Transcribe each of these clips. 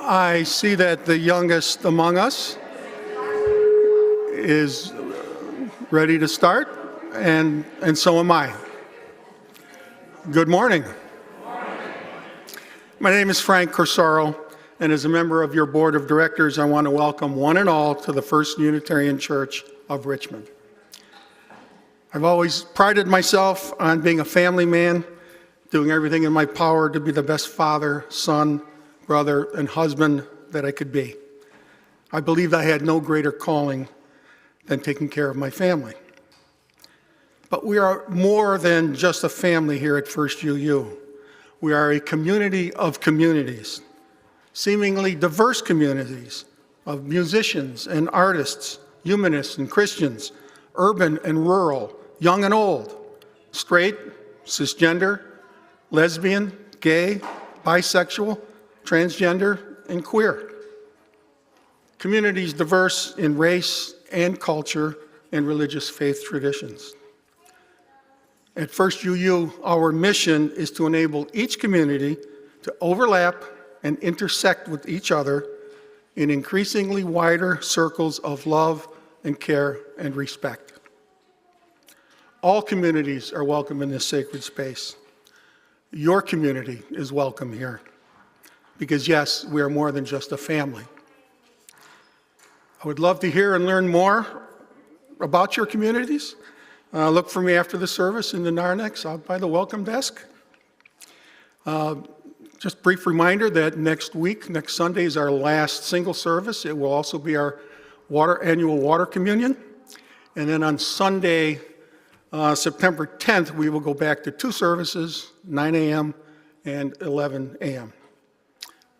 I see that the youngest among us is ready to start, and so am I. Good morning. My name is Frank Corsaro, and as a member of your board of directors, I want to welcome one and all to the First Unitarian Church of Richmond. I've always prided myself on being a family man, doing everything in my power to be the best father, son, brother, and husband that I could be. I believed I had no greater calling than taking care of my family. But we are more than just a family here at First UU. We are a community of communities, seemingly diverse communities of musicians and artists, humanists and Christians, urban and rural, young and old, straight, cisgender, lesbian, gay, bisexual, transgender, and queer. Communities diverse in race and culture and religious faith traditions. At First UU, our mission is to enable each community to overlap and intersect with each other in increasingly wider circles of love and care and respect. All communities are welcome in this sacred space. Your community is welcome here. Because yes, we are more than just a family. I would love to hear and learn more about your communities. Look for me after the service in the Narnex out by the welcome desk. Just brief reminder that next week, next Sunday is our last single service. It will also be our annual water communion. And then on Sunday, September 10th, we will go back to 2 services, 9 a.m. and 11 a.m.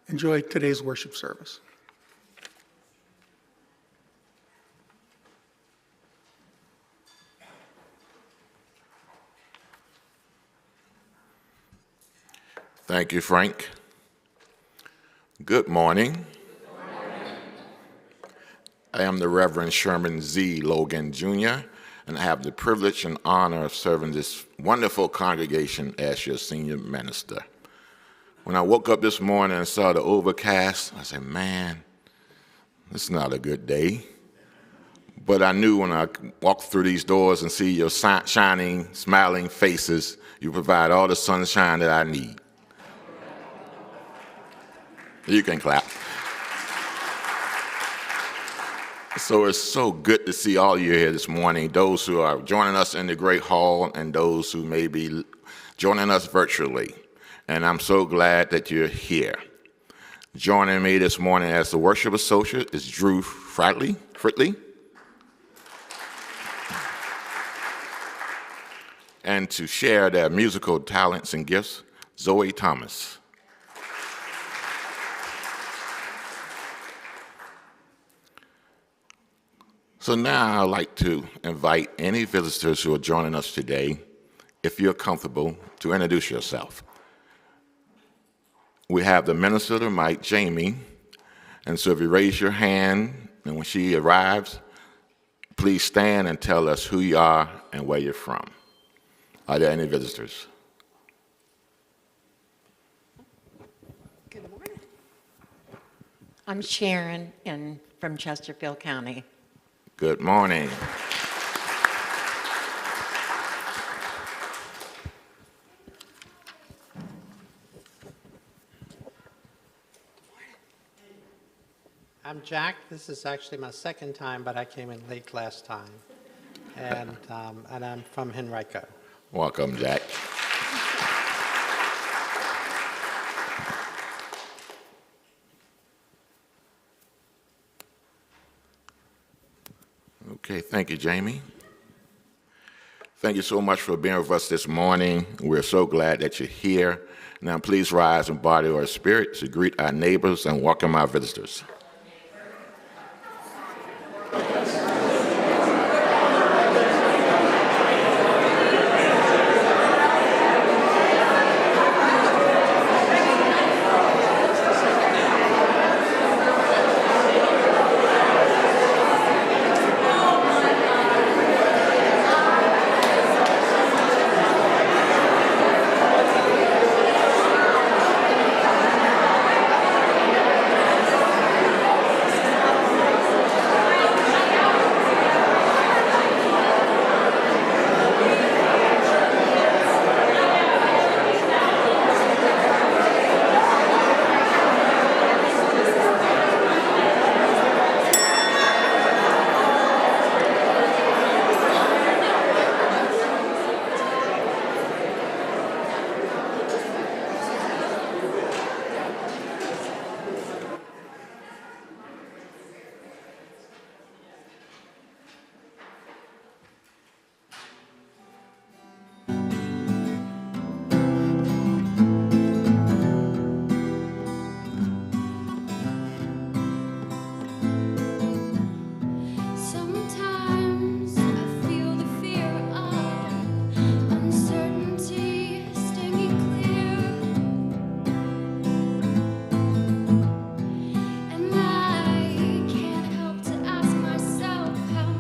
Enjoy today's worship service. Thank you, Frank. Good morning. I am the Reverend Sherman Z. Logan, Jr., and I have the privilege and honor of serving this wonderful congregation as your senior minister. When I woke up this morning and saw the overcast, I said, man, this is not a good day. But I knew when I walked through these doors and see your shining, smiling faces, you provide all the sunshine that I need. You can clap. So it's so good to see all of you here this morning, those who are joining us in the Great Hall and those who may be joining us virtually. And I'm so glad that you're here. Joining me this morning as the worship associate is Drew Fritley. And to share their musical talents and gifts, Zoe Thomas. So now I'd like to invite any visitors who are joining us today, if you're comfortable, to introduce yourself. We have the minister of the mic, Jamie, and so if you raise your hand, and when she arrives, please stand and tell us who you are and where you're from. Are there any visitors? Good morning. I'm Sharon from Chesterfield County. Good morning. I'm Jack. This is actually my second time, but I came in late last time. And I'm from Henrico. Welcome, Jack. Okay, thank you, Jamie. Thank you so much for being with us this morning. We're so glad that you're here. Now, please rise in body or spirit to greet our neighbors and welcome our visitors.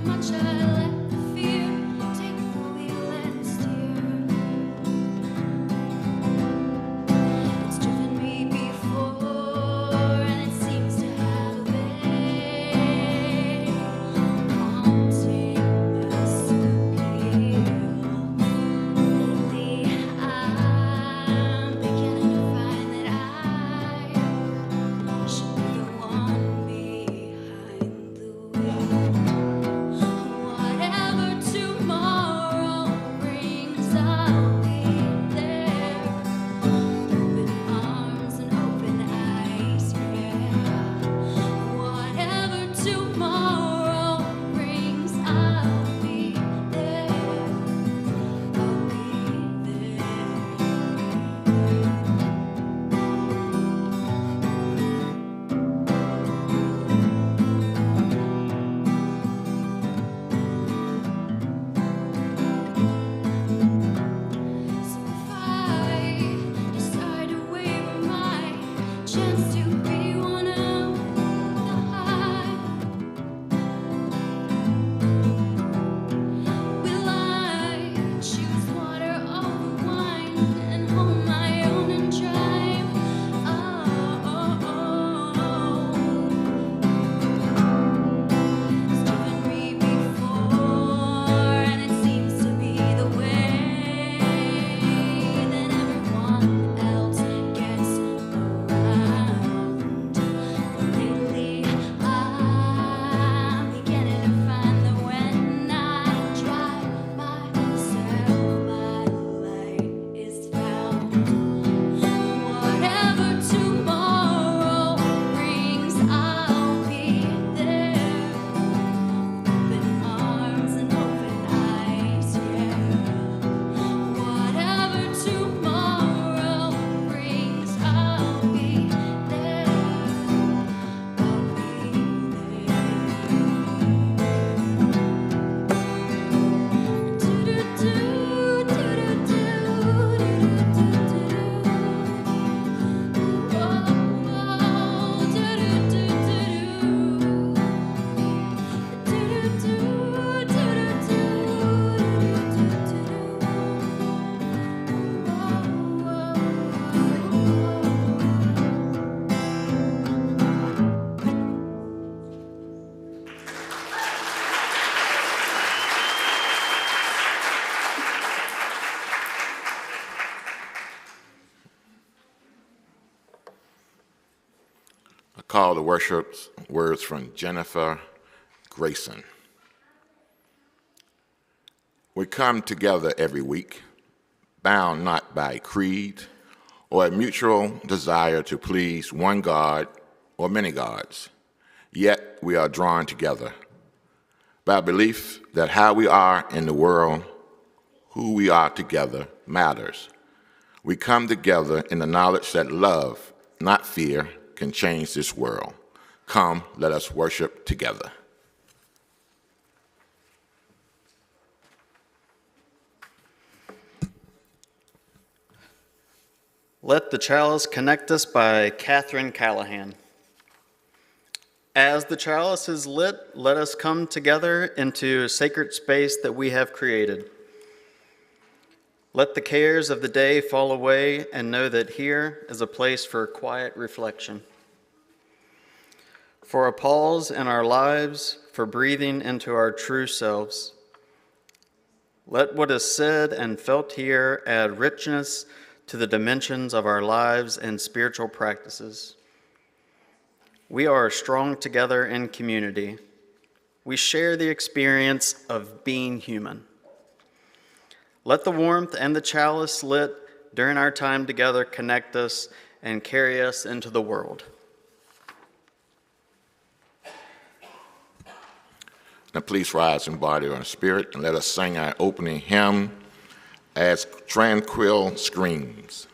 much I let the fear take the wheel and steer. It's driven me before, and it seems to have a way wanting us to appeal. Lately, I'm beginning to find that I should be the one behind the wheel. Whatever tomorrow brings, I'll be there. Open arms and open eyes, yeah. Whatever tomorrow brings, I'll be there. I'll be there. So if I decide to waver my chance to be one of the high, will I choose water over wine and hold my own and drive? It's driven me before, and it seems to be the way that everyone else gets around. Lately, I'm beginning to find that when I drive myself, my light is found. Whatever tomorrow brings, I'll be there. Open arms and open eyes, yeah. Whatever tomorrow brings, I'll be there. I call the worship words from Jennifer Grayson. We come together every week, bound not by creed or a mutual desire to please one God or many gods, yet we are drawn together by belief that how we are in the world, who we are together, matters. We come together in the knowledge that love, not fear, can change this world. Come, let us worship together. Let the Chalice Connect Us by Catherine Callahan. As the chalice is lit, let us come together into a sacred space that we have created. Let the cares of the day fall away and know that here is a place for quiet reflection. For a pause in our lives, for breathing into our true selves. Let what is said and felt here add richness to the dimensions of our lives and spiritual practices. We are strong together in community. We share the experience of being human. Let the warmth and the chalice lit during our time together connect us and carry us into the world. Now please rise in body or in spirit and let us sing our opening hymn as tranquil screams.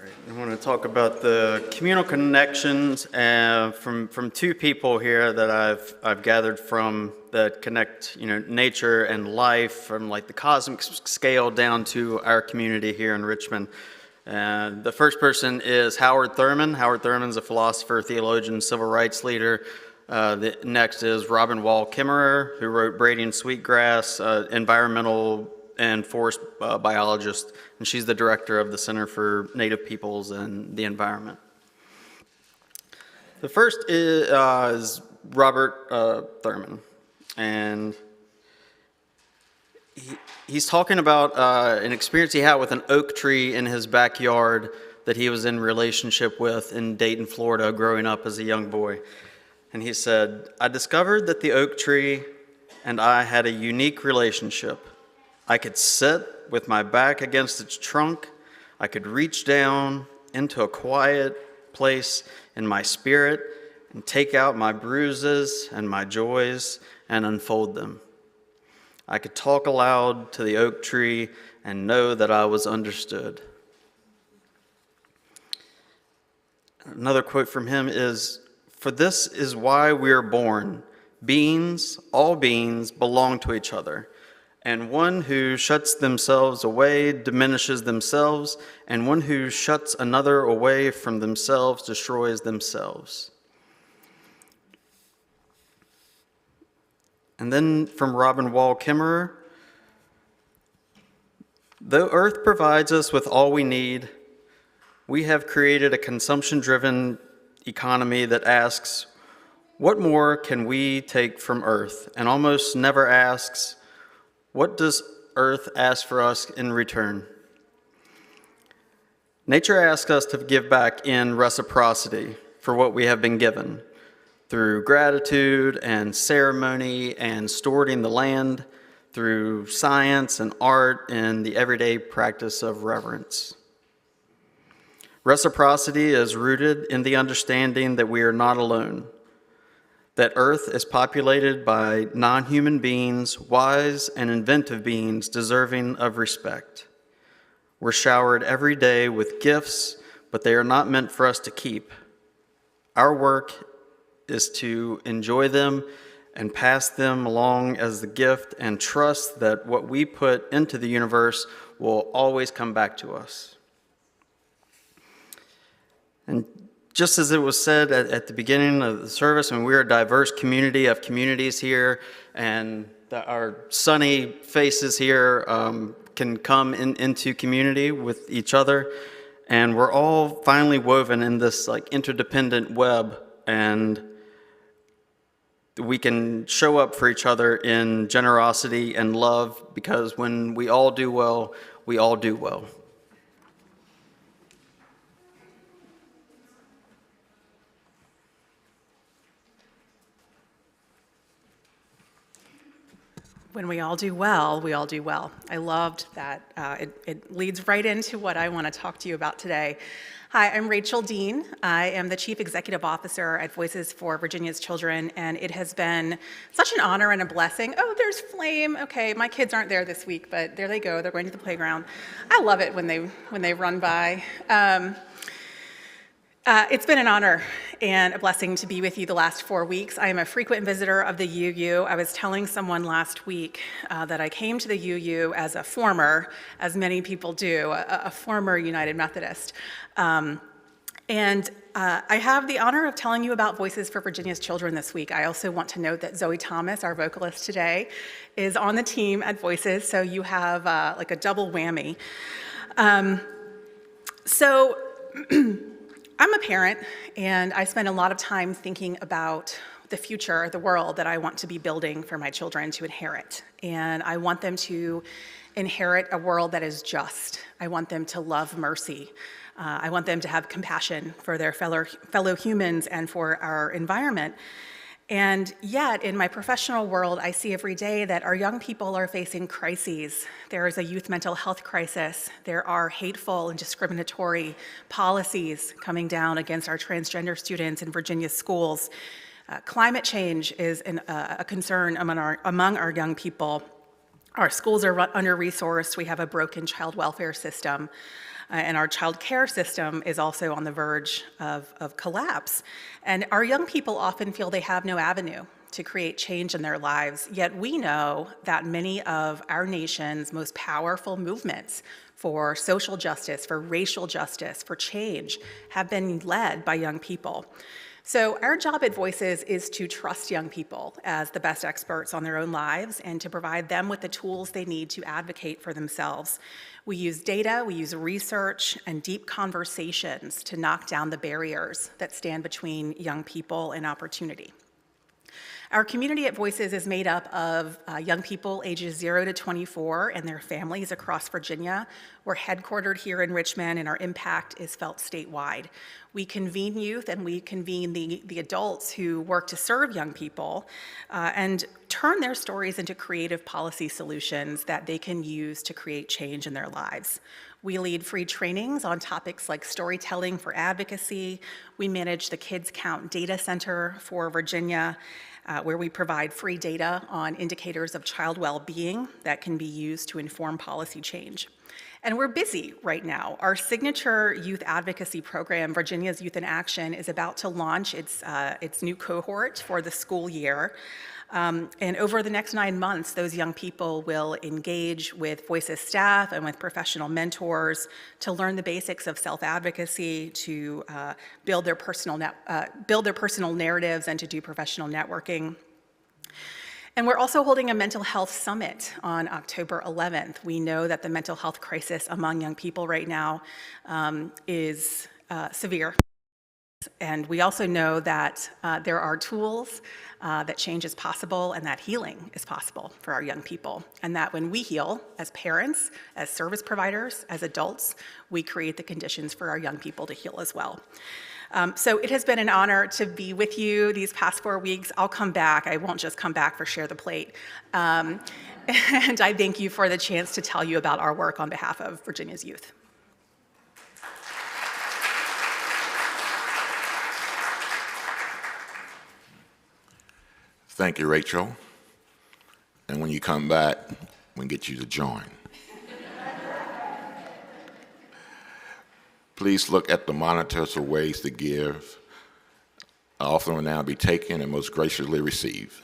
I want to talk about the communal connections from two people here that I've gathered from that connect, nature and life from like the cosmic scale down to our community here in Richmond. And the first person is Howard Thurman. Howard Thurman's a philosopher, theologian, civil rights leader. The next is Robin Wall Kimmerer, who wrote Brady and Sweetgrass, environmental and forest biologist, and she's the director of the Center for Native Peoples and the Environment. The first is Robert Thurman, and he's talking about an experience he had with an oak tree in his backyard that he was in relationship with in Dayton, Florida, growing up as a young boy. And he said, "I discovered that the oak tree and I had a unique relationship. I could sit with my back against its trunk. I could reach down into a quiet place in my spirit and take out my bruises and my joys and unfold them. I could talk aloud to the oak tree and know that I was understood." Another quote from him is, "For this is why we are born. Beings, all beings, belong to each other. And one who shuts themselves away diminishes themselves, and one who shuts another away from themselves destroys themselves." And then from Robin Wall Kimmerer, "Though Earth provides us with all we need, we have created a consumption-driven economy that asks, what more can we take from Earth, and almost never asks, what does Earth ask for us in return? Nature asks us to give back in reciprocity for what we have been given, through gratitude and ceremony and stewarding the land, through science and art and the everyday practice of reverence. Reciprocity is rooted in the understanding that we are not alone, that Earth is populated by non-human beings, wise and inventive beings deserving of respect. We're showered every day with gifts, but they are not meant for us to keep. Our work is to enjoy them and pass them along as the gift and trust that what we put into the universe will always come back to us." And just as it was said at the beginning of the service, and we're a diverse community of communities here, and our sunny faces here can come into community with each other, and we're all finally woven in this like interdependent web, and we can show up for each other in generosity and love, because when we all do well, we all do well. When we all do well, we all do well. I loved that. It leads right into what I want to talk to you about today. Hi, I'm Rachel Dean. I am the Chief Executive Officer at Voices for Virginia's Children, and it has been such an honor and a blessing. Oh, there's Flame. Okay, my kids aren't there this week, but there they go. They're going to the playground. I love it when they run by. It's been an honor and a blessing to be with you the last 4 weeks. I am a frequent visitor of the UU. I was telling someone last week that I came to the UU as a former, as many people do, a former United Methodist. I have the honor of telling you about Voices for Virginia's Children this week. I also want to note that Zoe Thomas, our vocalist today, is on the team at Voices, so you have like a double whammy. I'm a parent, and I spend a lot of time thinking about the future, the world that I want to be building for my children to inherit. And I want them to inherit a world that is just. I want them to love mercy. I want them to have compassion for their fellow humans and for our environment. And yet, in my professional world, I see every day that our young people are facing crises. There is a youth mental health crisis. There are hateful and discriminatory policies coming down against our transgender students in Virginia schools. Climate change is a concern among our young people. Our schools are under-resourced. We have a broken child welfare system, and our child care system is also on the verge of collapse. And our young people often feel they have no avenue to create change in their lives, yet we know that many of our nation's most powerful movements for social justice, for racial justice, for change, have been led by young people. So our job at Voices is to trust young people as the best experts on their own lives and to provide them with the tools they need to advocate for themselves. We use data, we use research, and deep conversations to knock down the barriers that stand between young people and opportunity. Our community at Voices is made up of young people ages 0 to 24 and their families across Virginia. We're headquartered here in Richmond, and our impact is felt statewide. We convene youth and we convene the adults who work to serve young people and turn their stories into creative policy solutions that they can use to create change in their lives. We lead free trainings on topics like storytelling for advocacy. We manage the Kids Count Data Center for Virginia, where we provide free data on indicators of child well-being that can be used to inform policy change. And we're busy right now. Our signature youth advocacy program, Virginia's Youth in Action, is about to launch its new cohort for the school year. And over the next 9 months, those young people will engage with Voices staff and with professional mentors to learn the basics of self-advocacy, to build their personal narratives, and to do professional networking. And we're also holding a mental health summit on October 11th. We know that the mental health crisis among young people right now is severe. And we also know that there are tools that change is possible and that healing is possible for our young people. And that when we heal as parents, as service providers, as adults, we create the conditions for our young people to heal as well. So it has been an honor to be with you these past 4 weeks. I'll come back. I won't just come back for Share the Plate. And I thank you for the chance to tell you about our work on behalf of Virginia's youth. Thank you, Rachel. And when you come back, we'll get you to join. Please look at the monitors for ways to give. An offering will now be taken and most graciously received.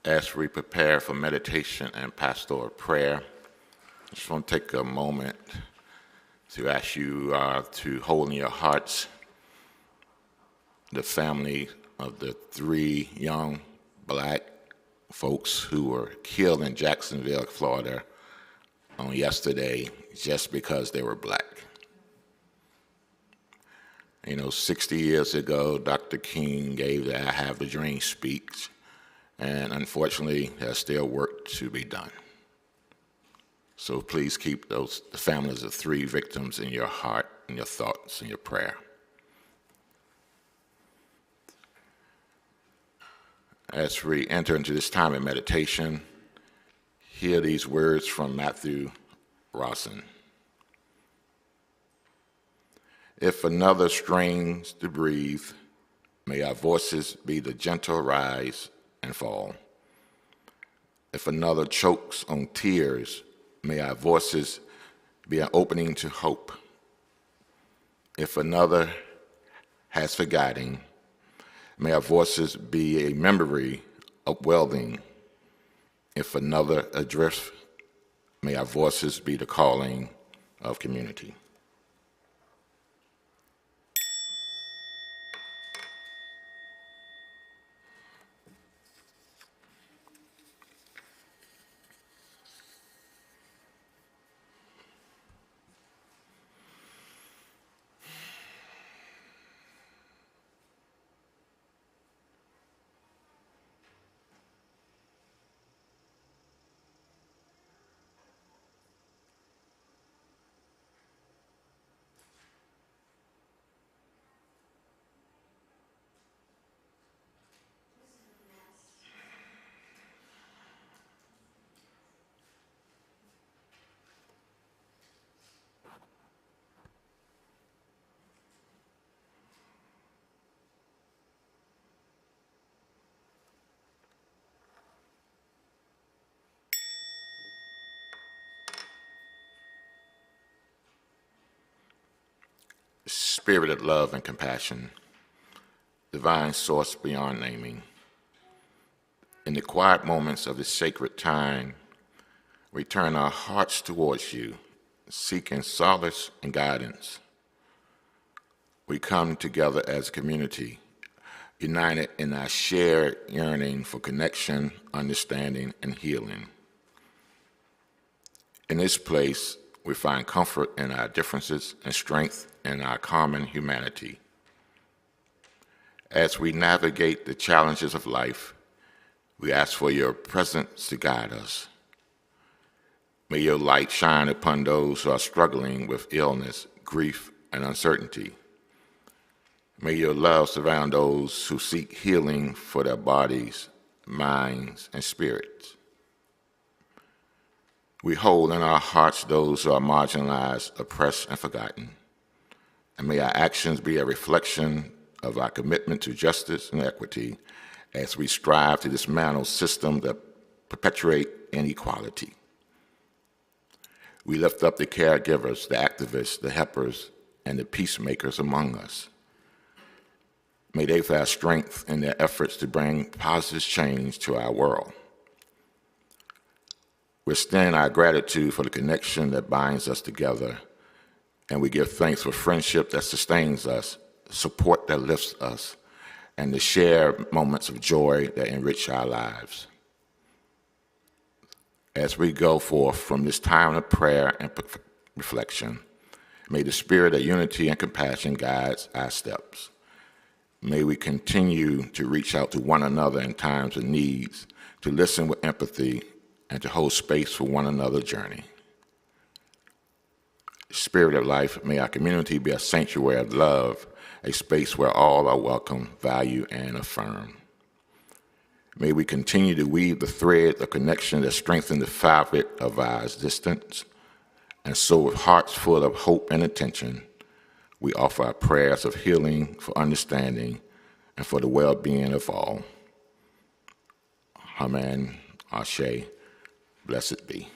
As we prepare for meditation and pastoral prayer, I just want to take a moment to ask you to hold in your hearts the family of the 3 young black folks who were killed in Jacksonville, Florida on yesterday just because they were black. You know, 60 years ago, Dr. King gave the I Have a Dream speech. And unfortunately, there's still work to be done. So please keep the families of 3 victims in your heart and your thoughts and your prayer. As we enter into this time of meditation, hear these words from Matthew Rawson. If another strains to breathe, may our voices be the gentle rise and fall. If another chokes on tears, may our voices be an opening to hope. If another has forgotten, may our voices be a memory of well-being. If another adrift, may our voices be the calling of community. Spirit of love and compassion, divine source beyond naming. In the quiet moments of this sacred time, we turn our hearts towards you, seeking solace and guidance. We come together as a community, united in our shared yearning for connection, understanding, and healing. In this place, we find comfort in our differences and strength in our common humanity. As we navigate the challenges of life, we ask for your presence to guide us. May your light shine upon those who are struggling with illness, grief, and uncertainty. May your love surround those who seek healing for their bodies, minds, and spirits. We hold in our hearts those who are marginalized, oppressed, and forgotten. And may our actions be a reflection of our commitment to justice and equity as we strive to dismantle systems that perpetuate inequality. We lift up the caregivers, the activists, the helpers, and the peacemakers among us. May they find strength in their efforts to bring positive change to our world. We extend our gratitude for the connection that binds us together, and we give thanks for friendship that sustains us, support that lifts us, and the shared moments of joy that enrich our lives. As we go forth from this time of prayer and reflection, may the spirit of unity and compassion guide our steps. May we continue to reach out to one another in times of needs, to listen with empathy, and to hold space for one another's journey. Spirit of life, may our community be a sanctuary of love, a space where all are welcome, valued, and affirmed. May we continue to weave the thread of connection that strengthens the fabric of our existence. And so with hearts full of hope and intention, we offer our prayers of healing, for understanding, and for the well-being of all. Amen. Ashe. Blessed be.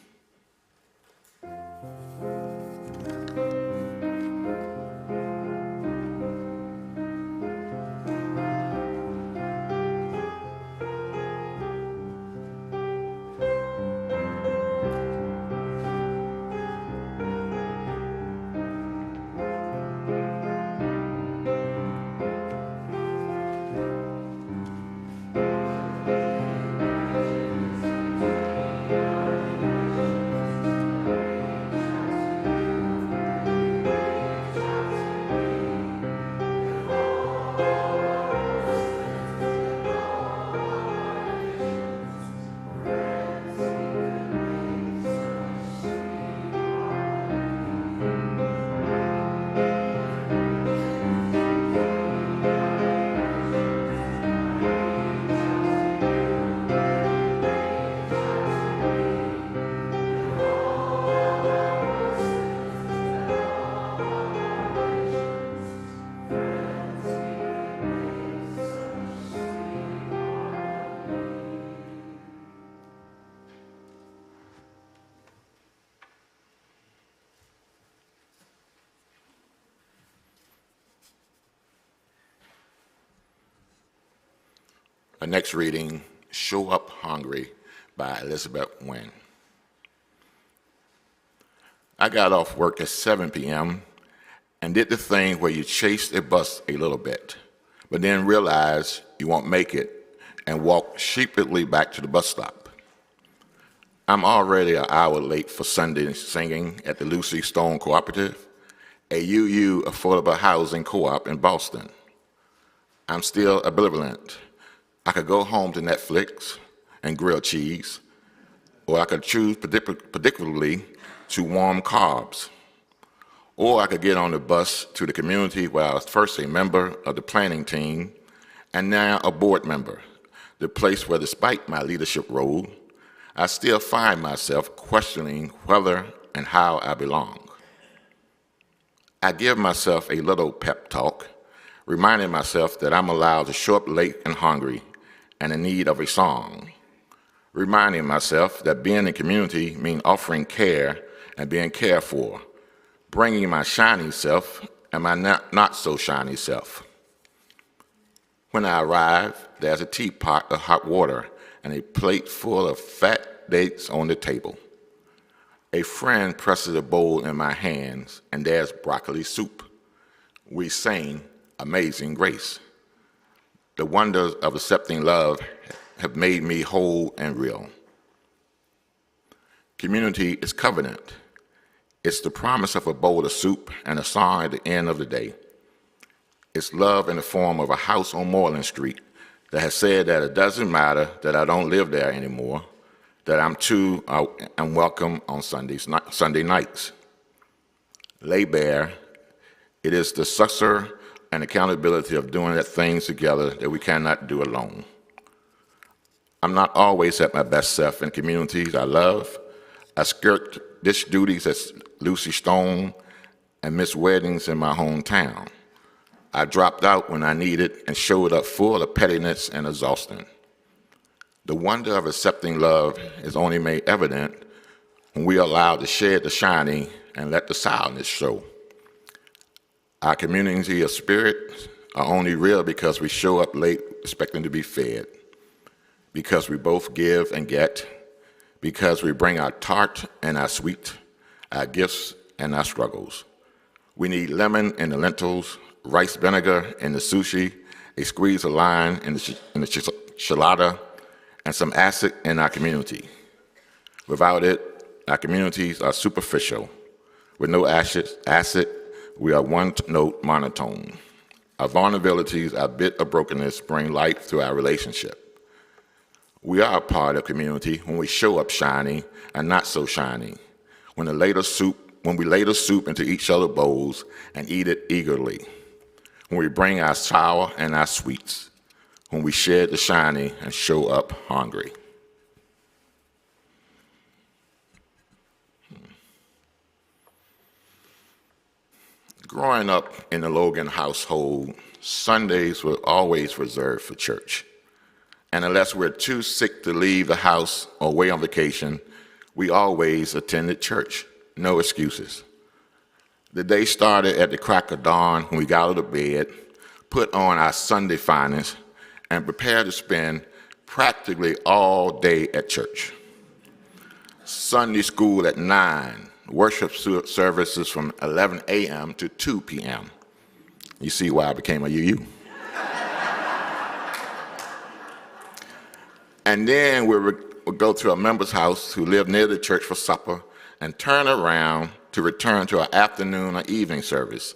Our next reading, Show Up Hungry by Elizabeth Wynn. I got off work at 7 p.m. and did the thing where you chase a bus a little bit, but then realize you won't make it and walk sheepishly back to the bus stop. I'm already an hour late for Sunday singing at the Lucy Stone Cooperative, a UU affordable housing co-op in Boston. I'm still ambivalent. I could go home to Netflix and grilled cheese, or I could choose particularly to warm carbs. Or I could get on the bus to the community where I was first a member of the planning team and now a board member, the place where despite my leadership role, I still find myself questioning whether and how I belong. I give myself a little pep talk, reminding myself that I'm allowed to show up late and hungry and in need of a song, reminding myself that being in community means offering care and being cared for, bringing my shiny self and my not so shiny self. When I arrive, there's a teapot of hot water and a plate full of fat dates on the table. A friend presses a bowl in my hands, and there's broccoli soup. We sing Amazing Grace. The wonders of accepting love have made me whole and real. Community is covenant. It's the promise of a bowl of soup and a song at the end of the day. It's love in the form of a house on Moreland Street that has said that it doesn't matter that I don't live there anymore, that I'm too unwelcome on Sunday nights. Lay bare, it is the succor and accountability of doing things together that we cannot do alone. I'm not always at my best self in communities I love. I skirt dish duties at Lucy Stone and miss weddings in my hometown. I dropped out when I needed and showed up full of pettiness and exhaustion. The wonder of accepting love is only made evident when we are allowed to shed the shiny and let the sourness show. Our community of spirit are only real because we show up late expecting to be fed, because we both give and get, because we bring our tart and our sweet, our gifts and our struggles. We need lemon in the lentils, rice vinegar in the sushi, a squeeze of lime in the enchilada, and some acid in our community. Without it, our communities are superficial. With no acid, we are one-note monotone. Our vulnerabilities, our bit of brokenness bring life to our relationship. We are a part of community when we show up shiny and not so shiny, when we lay the soup into each other's bowls and eat it eagerly, when we bring our sour and our sweets, when we share the shiny and show up hungry. Growing up in the Logan household, Sundays were always reserved for church. And unless we're too sick to leave the house or away on vacation, we always attended church, no excuses. The day started at the crack of dawn when we got out of bed, put on our Sunday finest, and prepared to spend practically all day at church. Sunday school at 9, worship services from 11 a.m. to 2 p.m. You see why I became a UU. And then we would go to a member's house who lived near the church for supper and turn around to return to our afternoon or evening service.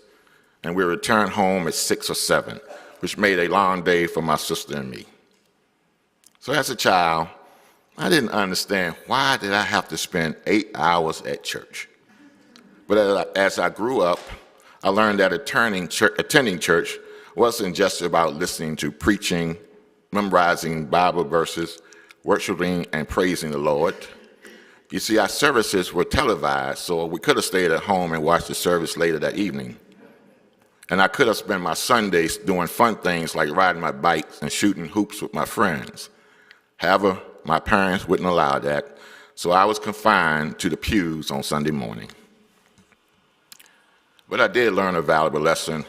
And we returned home at 6 or 7, which made a long day for my sister and me. So as a child, I didn't understand why did I have to spend 8 hours at church. But as I grew up, I learned that attending church wasn't just about listening to preaching, memorizing Bible verses, worshiping and praising the Lord. You see, our services were televised, so we could have stayed at home and watched the service later that evening. And I could have spent my Sundays doing fun things like riding my bikes and shooting hoops with my friends. However, my parents wouldn't allow that, so I was confined to the pews on Sunday morning. But I did learn a valuable lesson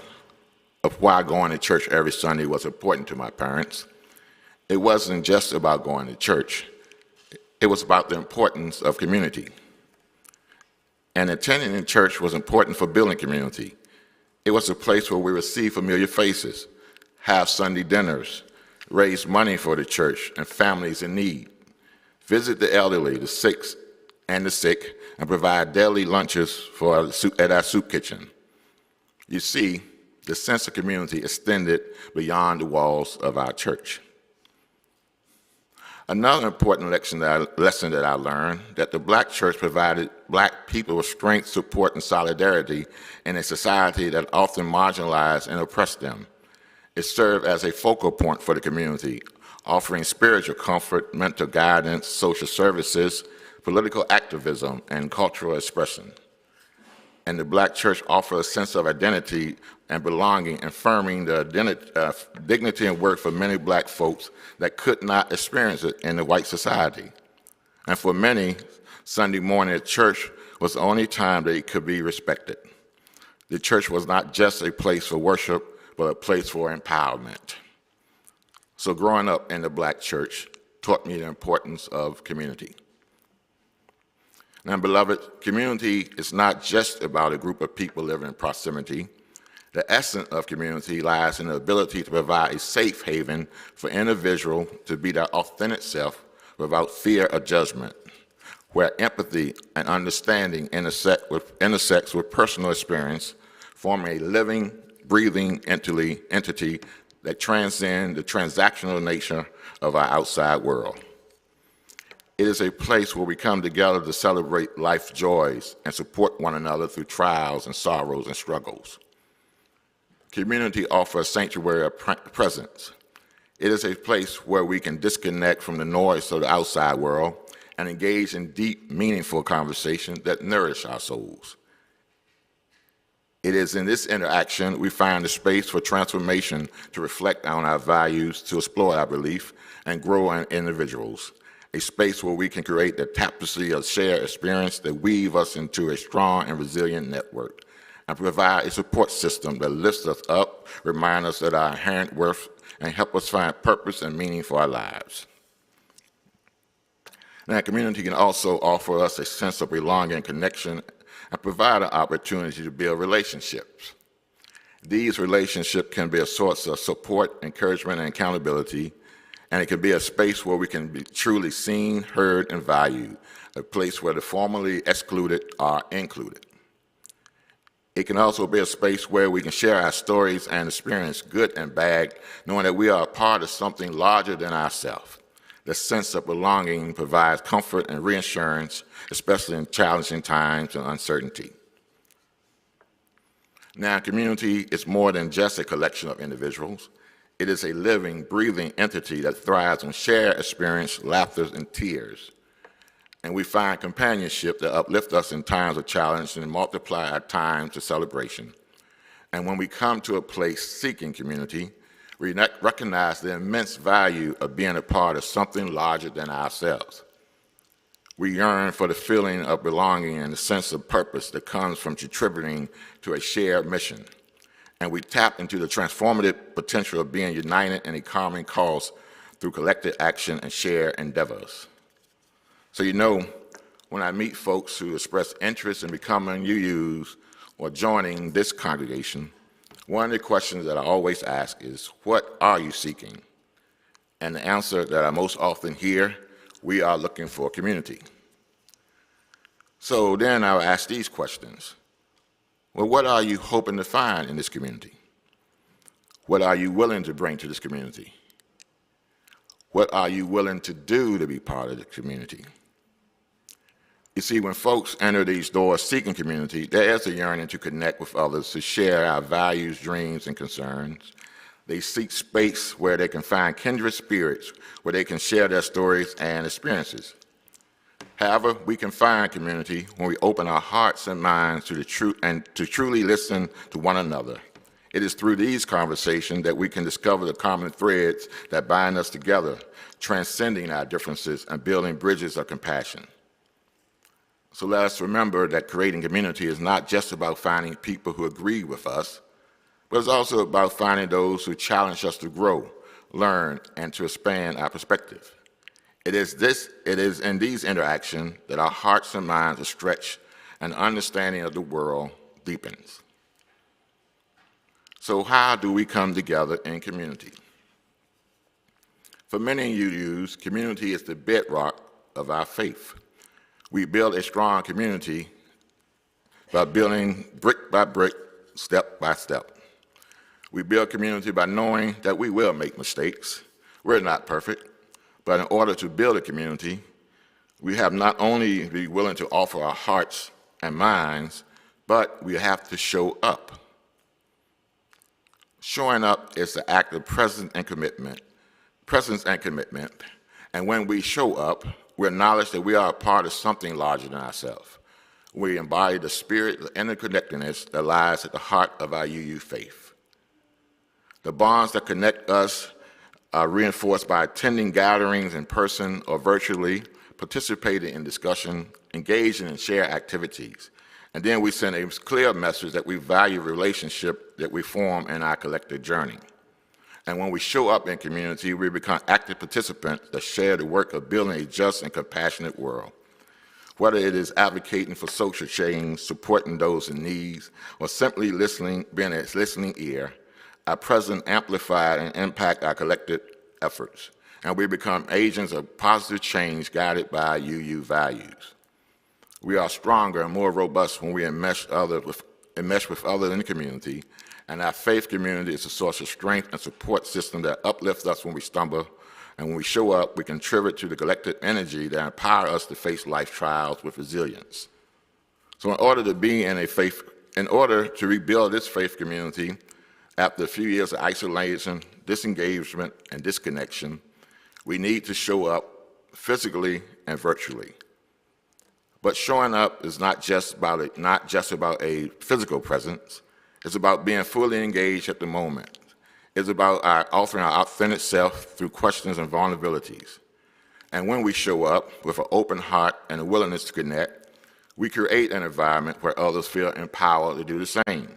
of why going to church every Sunday was important to my parents. it wasn't just about going to church. It was about the importance of community. And attending in church was important for building community. It was a place where we would see familiar faces, have Sunday dinners, raise money for the church and families in need, visit the elderly, the sick, and provide daily lunches at our soup kitchen. You see, the sense of community extended beyond the walls of our church. Another important lesson that I learned, that the Black church provided Black people with strength, support, and solidarity in a society that often marginalized and oppressed them. It served as a focal point for the community, offering spiritual comfort, mental guidance, social services, political activism, and cultural expression. And the Black church offered a sense of identity and belonging, affirming the dignity and worth for many Black folks that could not experience it in the white society. And for many, Sunday morning at church was the only time they could be respected. The church was not just a place for worship, but a place for empowerment. So growing up in the Black church taught me the importance of community. Now, beloved, community is not just about a group of people living in proximity. The essence of community lies in the ability to provide a safe haven for individuals to be their authentic self without fear or judgment, where empathy and understanding intersects with personal experience, forming a living, breathing entity that transcends the transactional nature of our outside world. It is a place where we come together to celebrate life's joys and support one another through trials and sorrows and struggles. Community offers a sanctuary of presence. It is a place where we can disconnect from the noise of the outside world and engage in deep, meaningful conversations that nourish our souls. It is in this interaction we find the space for transformation to reflect on our values, to explore our belief, and grow as individuals. A space where we can create the tapestry of shared experience that weave us into a strong and resilient network, and provide a support system that lifts us up, remind us of our inherent worth, and help us find purpose and meaning for our lives. Now, community can also offer us a sense of belonging and connection and provide an opportunity to build relationships. These relationships can be a source of support, encouragement, and accountability, and it can be a space where we can be truly seen, heard, and valued, a place where the formerly excluded are included. It can also be a space where we can share our stories and experience, good and bad, knowing that we are a part of something larger than ourselves. The sense of belonging provides comfort and reassurance, especially in challenging times and uncertainty. Now, community is more than just a collection of individuals. It is a living, breathing entity that thrives on shared experience, laughter, and tears. And we find companionship that uplifts us in times of challenge and multiply our times of celebration. And when we come to a place seeking community, we recognize the immense value of being a part of something larger than ourselves. We yearn for the feeling of belonging and the sense of purpose that comes from contributing to a shared mission. And we tap into the transformative potential of being united in a common cause through collective action and shared endeavors. So you know, when I meet folks who express interest in becoming UUs or joining this congregation, one of the questions that I always ask is, what are you seeking? And the answer that I most often hear, we are looking for community. So then I'll ask these questions. Well, what are you hoping to find in this community? What are you willing to bring to this community? What are you willing to do to be part of the community? You see, when folks enter these doors seeking community, there is a yearning to connect with others, to share our values, dreams, and concerns. They seek space where they can find kindred spirits, where they can share their stories and experiences. However, we can find community when we open our hearts and minds to the truth and to truly listen to one another. It is through these conversations that we can discover the common threads that bind us together, transcending our differences and building bridges of compassion. So let us remember that creating community is not just about finding people who agree with us, but it's also about finding those who challenge us to grow, learn, and to expand our perspective. It is in these interactions that our hearts and minds are stretched and understanding of the world deepens. So how do we come together in community? For many UUs, community is the bedrock of our faith. We build a strong community by building brick by brick, step by step. We build community by knowing that we will make mistakes. We're not perfect, but in order to build a community, we have not only to be willing to offer our hearts and minds, but we have to show up. Showing up is the act of presence and commitment. And when we show up, we acknowledge that we are a part of something larger than ourselves. We embody the spirit of interconnectedness that lies at the heart of our UU faith. The bonds that connect us are reinforced by attending gatherings in person or virtually, participating in discussion, engaging in shared activities. And then we send a clear message that we value the relationship that we form in our collective journey. And when we show up in community, we become active participants that share the work of building a just and compassionate world. Whether it is advocating for social change, supporting those in need, or simply listening, being a listening ear, our presence amplify and impact our collective efforts, and we become agents of positive change guided by our UU values. We are stronger and more robust when we enmesh with others in the community, and our faith community is a source of strength and support system that uplifts us when we stumble, and when we show up, we contribute to the collective energy that empower us to face life trials with resilience. So in order to rebuild this faith community, after a few years of isolation, disengagement, and disconnection, we need to show up physically and virtually. But showing up is not just about a physical presence. It's about being fully engaged at the moment. It's about offering our authentic self through questions and vulnerabilities. And when we show up with an open heart and a willingness to connect, we create an environment where others feel empowered to do the same.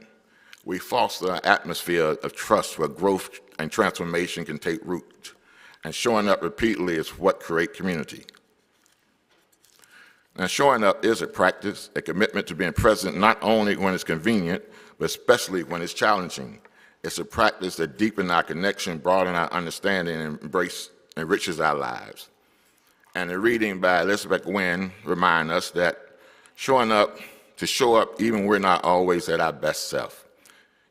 We foster an atmosphere of trust where growth and transformation can take root. And showing up repeatedly is what creates community. Now, showing up is a practice, a commitment to being present not only when it's convenient, but especially when it's challenging. It's a practice that deepens our connection, broadens our understanding, and enriches our lives. And the reading by Elizabeth Wynn reminds us that to show up even when we're not always at our best self.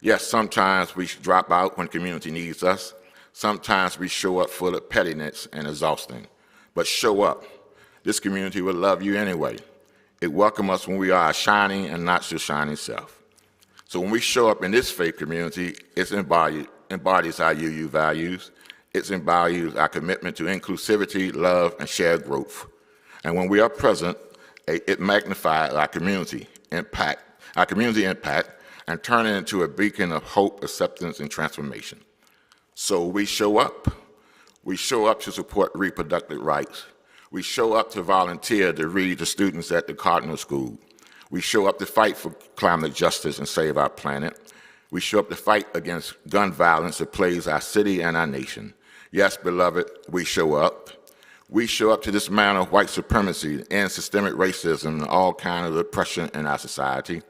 Yes, sometimes we drop out when community needs us. Sometimes we show up full of pettiness and exhausting. But show up. This community will love you anyway. It welcomes us when we are our shining and not so shining self. So when we show up in this faith community, it embodies our UU values. It embodies our commitment to inclusivity, love, and shared growth. And when we are present, it magnifies our community impact, and turn it into a beacon of hope, acceptance, and transformation. So we show up. We show up to support reproductive rights. We show up to volunteer to read to students at the Cardinal School. We show up to fight for climate justice and save our planet. We show up to fight against gun violence that plagues our city and our nation. Yes, beloved, we show up. We show up to dismantle white supremacy and systemic racism and all kinds of oppression in our society.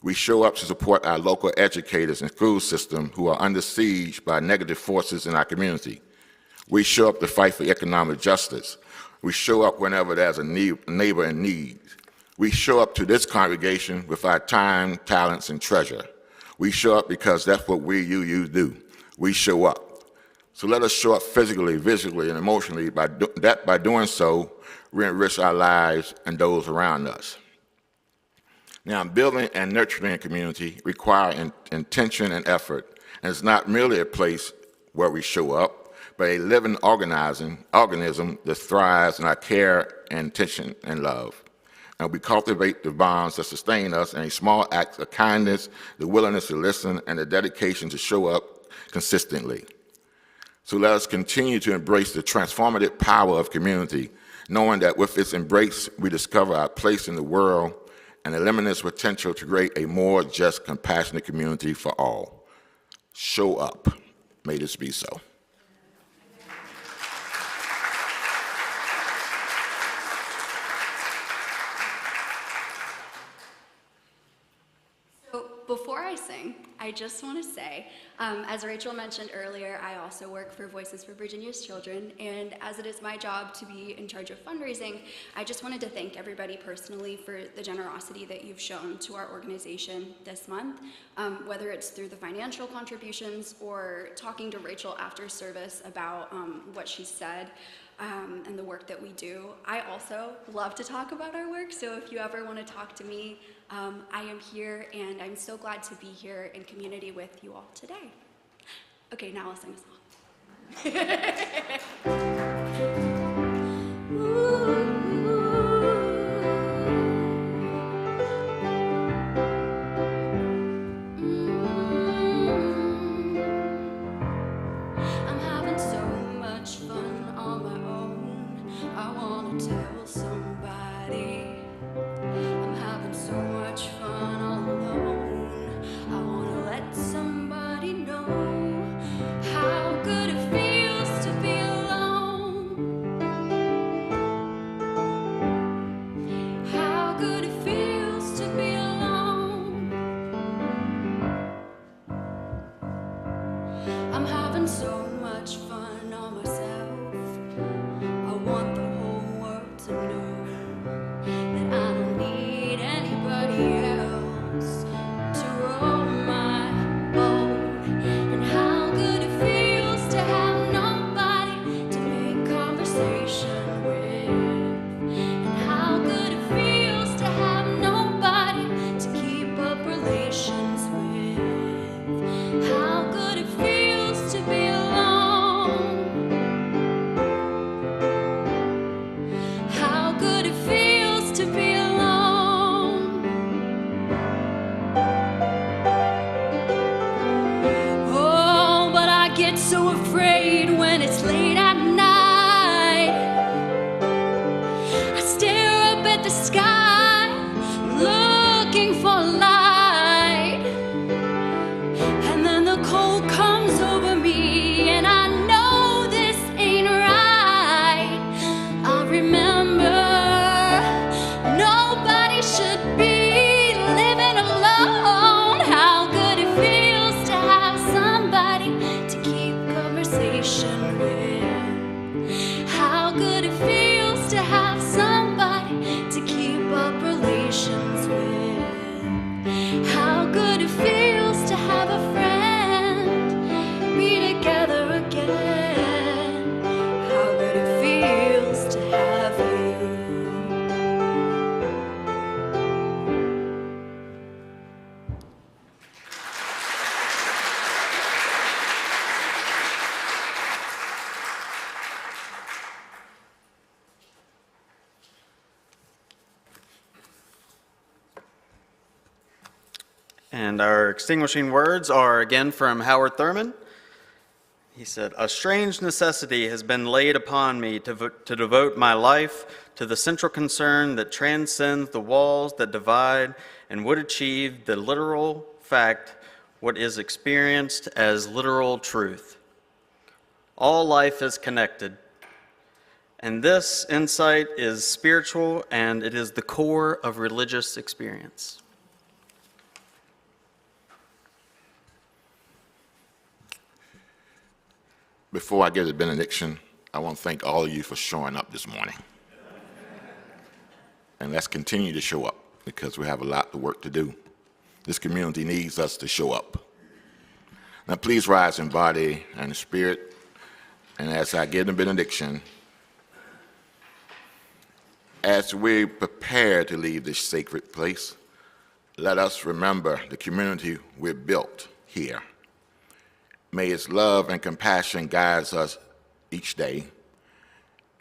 We show up to support our local educators and school system who are under siege by negative forces in our community. We show up to fight for economic justice. We show up whenever there's a neighbor in need. We show up to this congregation with our time, talents, and treasure. We show up because that's what we UU do. We show up. So let us show up physically, visually, and emotionally. By doing so, we enrich our lives and those around us. Now, building and nurturing a community require intention and effort, and it's not merely a place where we show up, but a living organism that thrives in our care and attention and love. And we cultivate the bonds that sustain us in a small act of kindness, the willingness to listen, and the dedication to show up consistently. So let us continue to embrace the transformative power of community, knowing that with its embrace, we discover our place in the world and the limitless potential to create a more just, compassionate community for all. Show up. May this be so. I just want to say, as Rachel mentioned earlier, I also work for Voices for Virginia's Children, and as it is my job to be in charge of fundraising, I just wanted to thank everybody personally for the generosity that you've shown to our organization this month, whether it's through the financial contributions or talking to Rachel after service about what she said. And the work that we do. I also love to talk about our work, so if you ever want to talk to me, I am here, and I'm so glad to be here in community with you all today. Okay, now I'll sing a I'm having so much fun on my own. I want to tell somebody. I'm having so much fun all alone. I want to let somebody know how good it feels to be alone. How good it feels to be alone. I'm having so much fun on myself. I want the whole world to know that I don't need anybody else to roll my boat. And how good it feels to have nobody to make conversation with. And how good it feels to have nobody to keep up relations with. How good it feels to be alone. How good it feels to be alone. Oh, but I get so afraid when it's late at night. I stare up at the sky, looking for light. And then the cold comes over me, and I know this ain't right. I remember nobody should be living alone. How good it feels to have somebody to keep conversation with. How good it feels to have somebody to keep up relations with. How good it feels to have a friend, be together again. How good it feels to have you. And our extinguishing words are again from Howard Thurman. He said, "A strange necessity has been laid upon me to devote my life to the central concern that transcends the walls that divide and would achieve the literal fact what is experienced as literal truth. All life is connected, and this insight is spiritual, and it is the core of religious experience." Before I give the benediction, I want to thank all of you for showing up this morning. And let's continue to show up, because we have a lot of work to do. This community needs us to show up. Now please rise in body and spirit. And as I give the benediction, as we prepare to leave this sacred place, let us remember the community we built here. May its love and compassion guide us each day,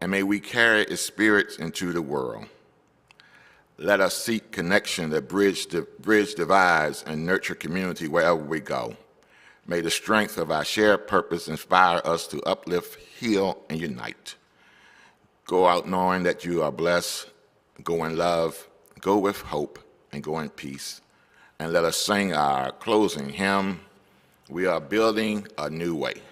and may we carry its spirits into the world. Let us seek connection that bridge divides and nurture community wherever we go. May the strength of our shared purpose inspire us to uplift, heal, and unite. Go out knowing that you are blessed. Go in love, go with hope, and go in peace. And let us sing our closing hymn, "We Are Building a New Way."